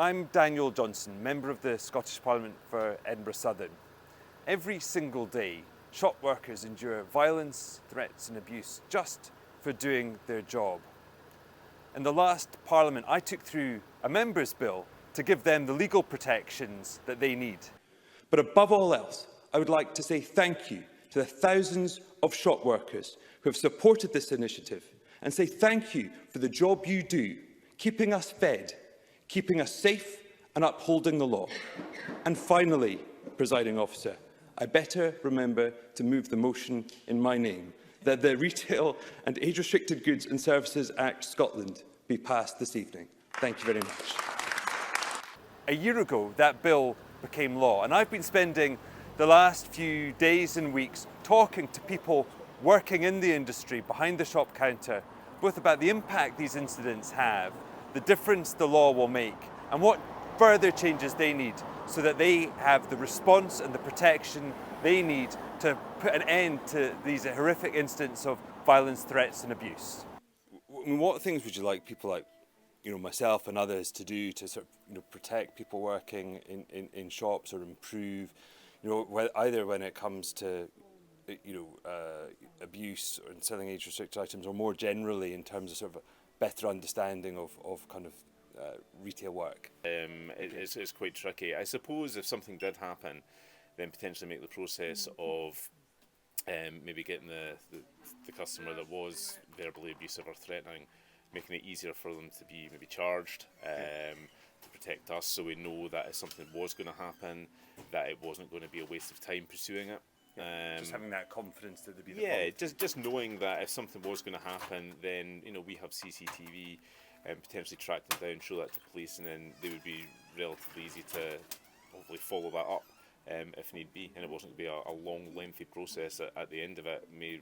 I'm Daniel Johnson, member of the Scottish Parliament for Edinburgh Southern. Every single day, shop workers endure violence, threats and abuse just for doing their job. In the last Parliament, I took through a members' bill to give them the legal protections that they need. But above all else, I would like to say thank you to the thousands of shop workers who have supported this initiative, and say thank you for the job you do, keeping us fed, keeping us safe and upholding the law. And finally, Presiding Officer, I better remember to move the motion in my name, that the Retail and Age-Restricted Goods and Services Act Scotland be passed this evening. Thank you very much. A year ago, that bill became law, and I've been spending the last few days and weeks talking to people working in the industry behind the shop counter, both about the impact these incidents have, the difference the law will make, and what further changes they need so that they have the response and the protection they need to put an end to these horrific incidents of violence, threats and abuse. I mean, what things would you like people like myself and others to do to sort of protect people working in shops, or improve, either when it comes to abuse and selling age-restricted items, or more generally in terms of sort of a better understanding of kind of retail work? It's quite tricky. I suppose if something did happen, then potentially make the process of maybe getting the customer that was verbally abusive or threatening, making it easier for them to be maybe charged, to protect us, so we know that if something was going to happen, that it wasn't going to be a waste of time pursuing it. Just having that confidence that there'd be just knowing that if something was going to happen, then we have CCTV and potentially track them down, show that to police, and then they would be relatively easy to hopefully follow that up if need be, and it wasn't going to be a long, lengthy process that at the end of it may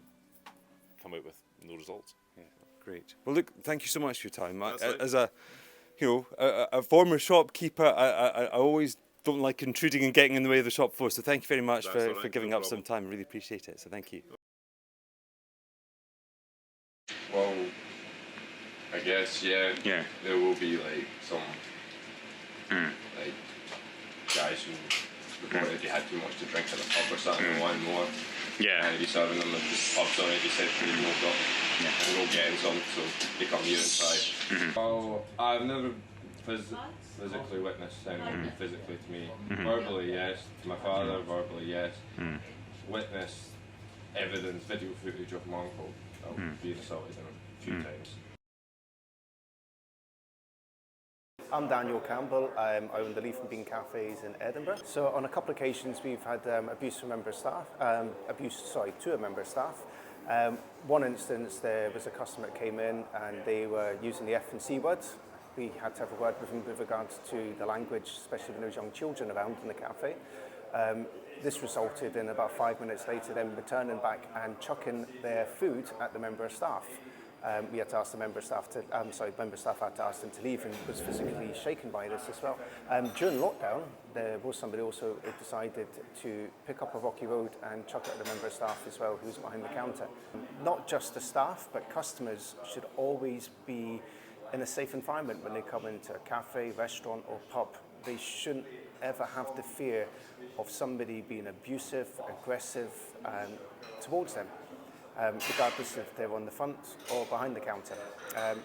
come out with no results. Yeah, great. Well, look, thank you so much for your time. As a former shopkeeper, I always don't like intruding and getting in the way of the shop floor, so thank you very much for giving up some time. I really appreciate it, so thank you. Well, I guess, yeah, there will be like some like guys who reported if you had too much to drink at the pub or something and want more. Yeah. And be serving them if the pub's already centrally moved up. Yeah. And go getting some, so they come here and try. Well, I've never physically witnessed anything physically to me. Verbally, yes. To my father, verbally, yes. Witnessed evidence, video footage of my uncle being assaulted a few times. I'm Daniel Campbell. I own the Leaf Bean Cafés in Edinburgh. So on a couple of occasions we've had abuse from member staff, to a member staff. One instance, there was a customer that came in and they were using the F and C words. We had to have a word with them with regards to the language, especially when there was young children around in the cafe. This resulted in about 5 minutes later them returning back and chucking their food at the member staff. We had to ask the member staff had to ask them to leave, and was physically shaken by this as well. During lockdown, there was somebody also who decided to pick up a rocky road and chuck it at the member staff as well, who's behind the counter. Not just the staff, but customers should always be in a safe environment when they come into a cafe, restaurant or pub. They shouldn't ever have the fear of somebody being abusive, aggressive towards them. Regardless if they're on the front or behind the counter.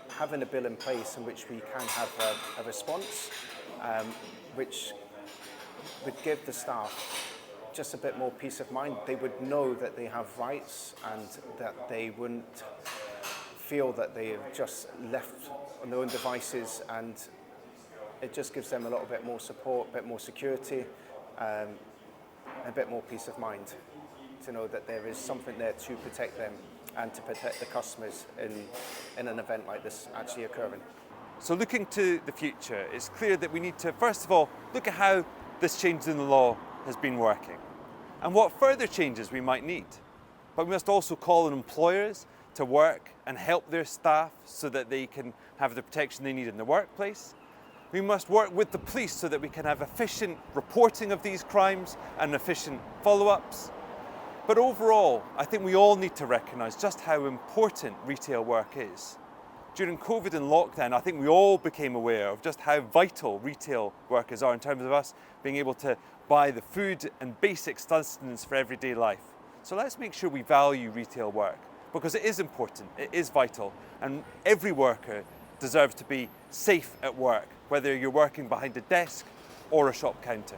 Having a bill in place in which we can have a response, which would give the staff just a bit more peace of mind. They would know that they have rights and that they wouldn't feel that they are just left on their own devices, and it just gives them a little bit more support, a bit more security, a bit more peace of mind, to know that there is something there to protect them and to protect the customers in an event like this actually occurring. So looking to the future, it's clear that we need to, first of all, look at how this change in the law has been working and what further changes we might need. But we must also call on employers to work and help their staff so that they can have the protection they need in the workplace. We must work with the police so that we can have efficient reporting of these crimes and efficient follow-ups. But overall, I think we all need to recognise just how important retail work is. during COVID and lockdown, I think we all became aware of just how vital retail workers are in terms of us being able to buy the food and basic sustenance for everyday life. So let's make sure we value retail work, because it is important, it is vital, and every worker deserves to be safe at work, whether you're working behind a desk or a shop counter.